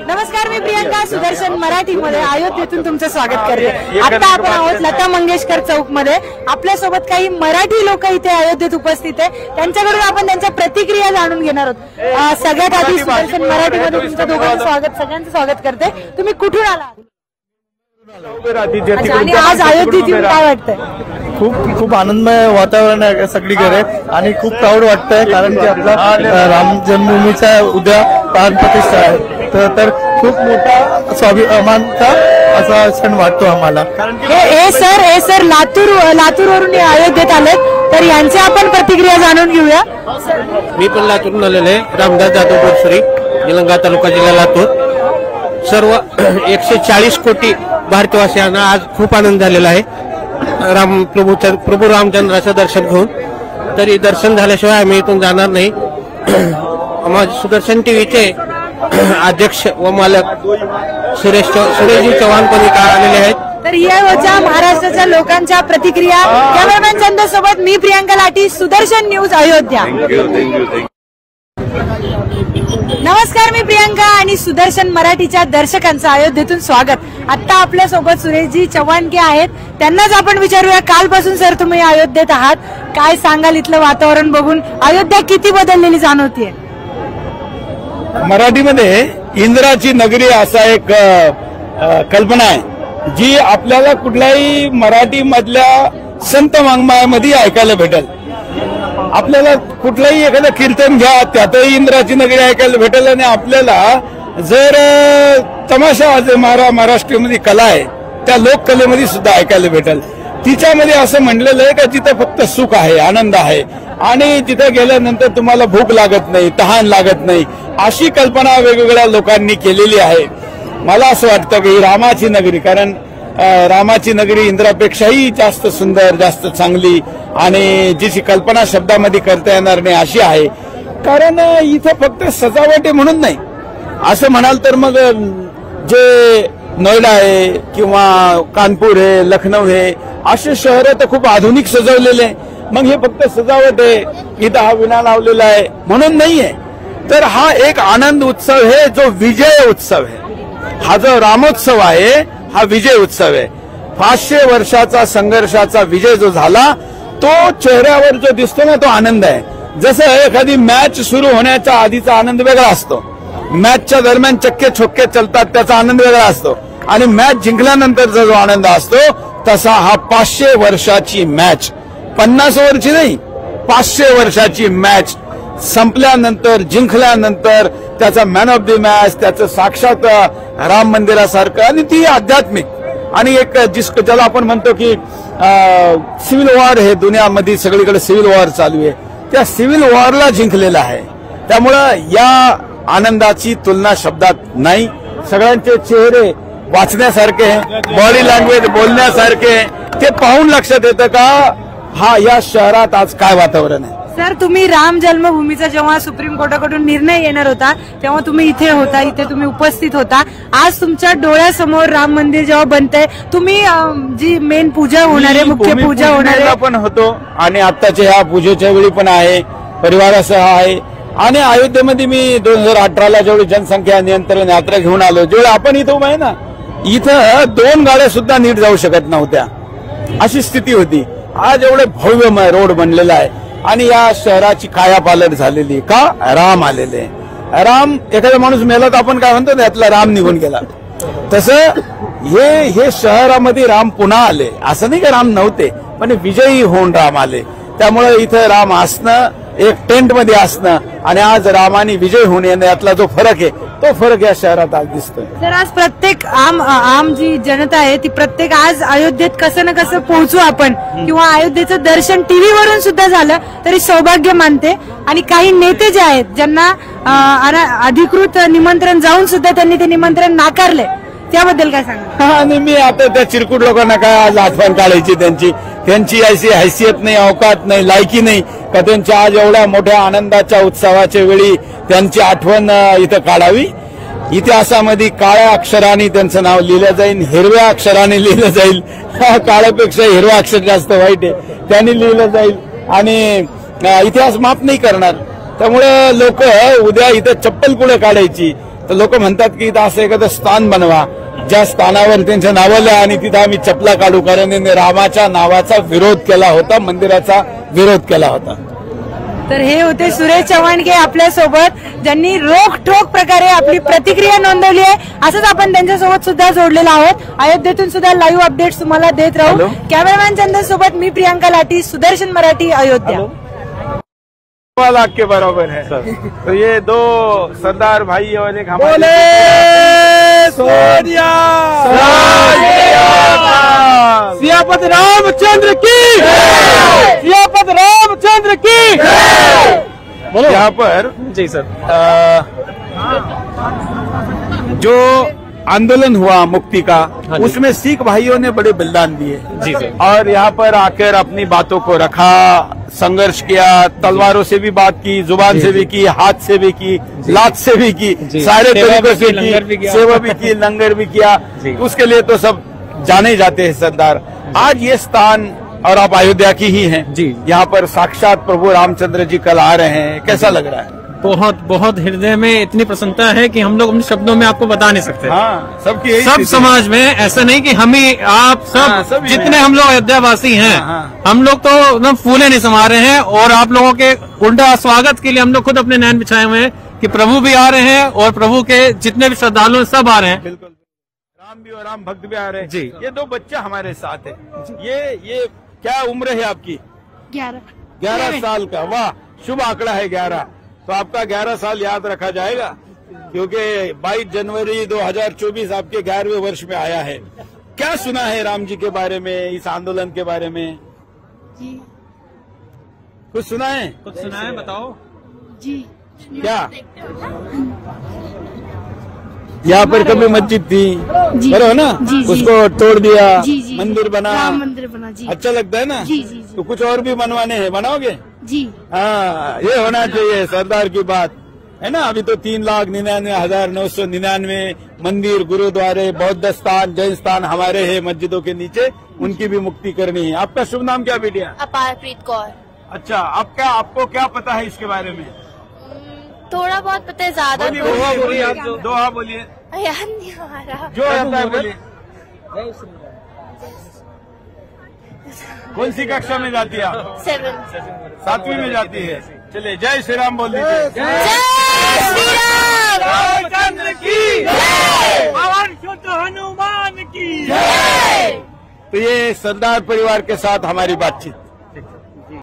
नमस्कार, मी प्रियंका सुदर्शन मराठीमध्ये अयोध्येतून तुमचं स्वागत करते। आता आपण आहोत लता मंगेशकर चौक मध्ये। आपल्यासोबत काही मराठी लोक इथे अयोध्येत उपस्थित आहे, त्यांच्याकडून आपण त्यांच्या प्रतिक्रिया जाणून घेणार आहोत। सगळ्यात आधी सुदर्शन मराठीमध्ये तुमचं दोघांचं सगळ्यांचं स्वागत करते। तुम्ही कुठून आला आणि आज अयोध्येत येऊन काय वाटतंय? खूप आनंदमय वातावरण आहे सगळीकडे आणि खूप प्राऊड वाटतंय, कारण की आपला राम जन्मभूमीचा उद्या प्राण प्रतिष्ठा आहे, तर खूप मोठा स्वाभिमानचा असा क्षण वाटतो आम्हाला। हे सर लातूरवरून अयोध्येत आलेत, तर यांची आपण प्रतिक्रिया जाणून घेऊया। मी पण लातूरून आलेले आहे, रामदास जाधव बोरसरी, निलंगा तालुका जिल्हा लातूर। सर्व 140 कोटी भारतवासियांना आज खूप आनंद झालेला आहे प्रभू रामचंद्राचं दर्शन घेऊन। तरी दर्शन झाल्याशिवाय आम्ही इथून जाणार नाही। सुदर्शन टीव्हीचे अध्यक्ष व मालक सुरेशजी चव्हाण पण आलेले आहेत। तर या होत्या महाराष्ट्राच्या लोकांच्या प्रतिक्रिया। कॅमेरामॅन चंदर सोबत मी प्रियंका लाठी, सुदर्शन न्यूज अयोध्या। नमस्कार, मी प्रियंका आणि सुदर्शन मराठीच्या दर्शकांचं अयोध्येतून स्वागत। आता आपल्या सोबत सुरेशजी चव्हाण के आहेत, त्यांनाच आपण विचारूया, कालपासून सर तुम्ही अयोध्येत आहात, काय सांगाल इथलं वातावरण बघून? अयोध्या किती बदललेली जाणवतीये? मराठीमध्ये इंद्राची नगरी असा एक कल्पना आहे, जी आपल्याला कुठल्याही मराठी मधल्या संत वाङ्मयामध्ये ऐकायला भेटेल। आपल्याला कुठलंही एखादं कीर्तन घ्या, त्यातही इंद्राची नगरी ऐकायला भेटेल। आणि आपल्याला जर तमाशा महाराष्ट्रामध्ये कला आहे, त्या लोककलेमध्ये सुद्धा ऐकायला भेटेल। तिच्यामध्ये असं म्हणलेलं आहे का तिथं फक्त सुख आहे, आनंद आहे, आणि तिथे गेल्यानंतर तुम्हाला भूक लागत नाही, तहान लागत नाही, अशी कल्पना वेगवेगळ्या लोकांनी केलेली आहे। मला असं वाटतं की रामाची नगरी, कारण रामाची नगरी इंद्रापेक्षाही जास्त सुंदर, जास्त चांगली, आणि जिची कल्पना शब्दामध्ये करता येणार नाही अशी आहे। कारण इथं फक्त सजावट आहे म्हणून नाही, असं म्हणाल तर मग जे नोएडा आहे किंवा कानपूर आहे, लखनौ आहे, असे शहर तर खूप आधुनिक सजवलेले, मग हे फक्त सजावट आहे, इथं हा विणा लावलेला आहे म्हणून नाहीये। तर हा एक आनंद उत्सव आहे, जो विजय उत्सव आहे। हा जो रामोत्सव आहे हा विजय उत्सव आहे। 500 वर्षाचा संघर्षाचा विजय जो झाला, तो चेहऱ्यावर जो दिसतो ना, तो आनंद आहे। जसं एखादी मॅच सुरू होण्याच्या आधीचा आनंद वेगळा असतो, मॅचच्या दरम्यान चक्के छोक्के चलतात त्याचा आनंद वेगळा असतो, आणि मॅच जिंकल्यानंतरचा जो आनंद असतो तसा हा 500 वर्षाची मॅच, 50 ओव्हरची नाही, 500 वर्षाची मॅच संपल्यानंतर, जिंकल्यानंतर त्याचा मॅन ऑफ द मॅच, त्याचं साक्षात राम मंदिरासारखं, आणि ती आध्यात्मिक, आणि एक ज्याला आपण म्हणतो की सिव्हिल वॉर हे दुनियामध्ये सगळीकडे सिव्हिल वॉर चालू आहे, त्या सिव्हिल वॉरला जिंकलेला आहे। त्यामुळं या आनंदाची तुलना शब्दात नाही। सगळ्यांचे चेहरे वाचण्यासारखे, बॉडी लँग्वेज बोलण्यासारखे, ते पाहून लक्षात येतं का हा या शहरात आज काय वातावरण आहे। सर, तुम्ही राम जन्मभूमीचा जेव्हा सुप्रीम कोर्टाकडून निर्णय येणार होता तेव्हा तुम्ही इथे होता, इथे तुम्ही उपस्थित होता। आज तुमच्या डोळ्यासमोर राम मंदिर जेव्हा बनतंय, तुम्ही जी मेन पूजा होणार आहे, मुख्य पूजा होणार आहे, पण होतो, आणि आत्ताच्या ह्या पूजेच्या वेळी पण आहे, परिवारासह आहे। आणि अयोध्येमध्ये मी 2018ला जेवढी जनसंख्या नियंत्रण यात्रा घेऊन आलो, जेवढं आपण इथं उभं आहे ना, इथं 2 गाड्या सुद्धा नीट जाऊ शकत नव्हत्या, अशी स्थिती होती। आज एवढे भव्यमय रोड बनलेला आहे, आणि या शहराची कायापालट झालेली का? राम आलेले। राम, एखादा माणूस मेला तर आपण काय म्हणतो, त्यातला राम निघून गेला, तसं हे शहरामध्ये राम पुन्हा आले। असं नाही का राम नव्हते, पण विजयी होऊन राम आले। त्यामुळे इथं राम असणं, एक टेंट मध्ये असणं, आणि आज रामाने विजय होऊन येणं, यातला जो फरक आहे तो फरक या शहरात आज दिसतोय। तर आज प्रत्येक आम जी जनता आहे ती प्रत्येक आज अयोध्येत कसं ना कसं पोहोचू आपण, किंवा अयोध्येचं दर्शन टीव्हीवरून सुद्धा झालं तरी सौभाग्य मानते। आणि काही नेते जे आहेत ज्यांना अधिकृत निमंत्रण जाऊन सुद्धा त्यांनी ते निमंत्रण नाकारले, त्याबद्दल काय सांगा? आणि मी आता त्या चिरकुट लोकांना काय आज आठवण काढायची, त्यांची अशी हैसियत नाही, अवकात नाही, लायकी नाही का त्यांच्या आज एवढ्या मोठ्या आनंदाच्या उत्सवाच्या वेळी त्यांची आठवण इथं काढावी। इतिहासामध्ये काळ्या अक्षराने त्यांचं नाव लिहिलं जाईल, हिरव्या अक्षराने लिहिलं जाईल, काळ्यापेक्षा हिरवा अक्षर जास्त वाईट आहे, त्यांनी लिहिलं जाईल, आणि इतिहास माफ नाही करणार। त्यामुळे लोक उद्या इथं चप्पल पुढे काढायची, तर लोक म्हणतात की इथं असं एखादं स्थान बनवा ज्या स्थानावर त्यांचं नाव लिहा आणि तिथं आम्ही चपला काढू, कारण त्यांनी रामाच्या नावाचा विरोध केला होता, मंदिराचा विरोध केला होता. तर हे होते सुरेश चव्हाणगे आपल्या सोबत, ज्यांनी रोखठोक प्रकारे आपली प्रतिक्रिया नोंदवली आहे. असंच आपण त्यांच्यासोबत सुद्धा जोडलेलो आहोत. अयोध्येतून सुद्धा लाईव्ह अपडेट्स तुम्हाला देत राहू. कॅमेरामॅन चंदन सोबत मी प्रियांका लाठी, सुदर्शन मराठी, अयोध्या. लाख के बराबर है. तो ये दो सरदार भाई और एक हमारे सियापत रामचंद्र की, सियापत रामचंद्र की. यहाँ पर जी सर, जो आंदोलन हुआ मुक्ति का, उसमें सिख भाइयों ने बड़े बलिदान दिए जी सर. और यहाँ पर आकर अपनी बातों को रखा, संघर्ष किया, तलवारों से भी बात की, जुबान से भी की, हाथ से भी की, लात से भी की, सारे तरीकों से की, सेवा भी की, लंगर भी किया. उसके लिए तो सब जाने जाते हैं सरदार. आज ये स्थान, और आप अयोध्या की ही हैं जी, यहाँ पर साक्षात प्रभु रामचंद्र जी कल आ रहे हैं, कैसा लग रहा है? बहुत बहुत हृदय में इतनी प्रसन्नता है कि हम लोग अपने शब्दों में आपको बता नहीं सकते. हाँ, सबकी यही सब स्थिति है. समाज में ऐसा नहीं कि हम ही, आप सब, हाँ, सभी जितने हैं. हम लोग अयोध्यावासी हैं, हाँ. हम लोग तो एकदम फूले नहीं समा रहे हैं. और आप लोगों के उल्टा स्वागत के लिए हम लोग खुद अपने नैन बिछाए हुए हैं कि प्रभु भी आ रहे हैं और प्रभु के जितने भी श्रद्धालु हैं सब आ रहे हैं. बिल्कुल, राम भी और राम भक्त भी आ रहे हैं जी. ये दो बच्चे हमारे साथ है. ये क्या उम्र है आपकी? 11 साल का. वाह, शुभ आंकड़ा है 11. तो आपका 11 साल याद रखा जाएगा, क्योंकि 22 जनवरी 2024 आपके 11वें वर्ष में आया है. क्या सुना है राम जी के बारे में, इस आंदोलन के बारे में? जी कुछ सुना है? कुछ सुना है, बताओ. जी क्या यहाँ पर कभी मस्जिद थी, जी. बरो है ना? जी, जी. उसको तोड़ दिया, जी, जी. मंदिर बना, राम मंदिर बना. जी अच्छा लगता है ना? जी, जी, जी. तो कुछ और भी बनवाने हैं, बनाओगे? जी हाँ, ये होना चाहिए सरदार की बात है ना. अभी तो 3,99,999 मंदिर, गुरुद्वारे, बौद्ध स्थान, जैन स्थान हमारे हैं मस्जिदों के नीचे, उनकी भी मुक्ति करनी है. आपका शुभ नाम क्या बेटिया? अपारप्रीत कौर. अच्छा, आपको क्या पता है इसके बारे में? थोड़ा बहुत पता है, ज्यादा बोलिए, तो बोलिए, आप दोहा बोलिए, याद नहीं आ रहा. जो आता है बोलिए. कौन सी कक्षा में जाती है आप? 7वीं में जाती है. चलिए, जय श्री राम बोल दीजिए. जय श्री राम. रामचंद्र की जय, पवन सुत हनुमान की जय. तो ये सरदार परिवार के साथ हमारी बातचीत.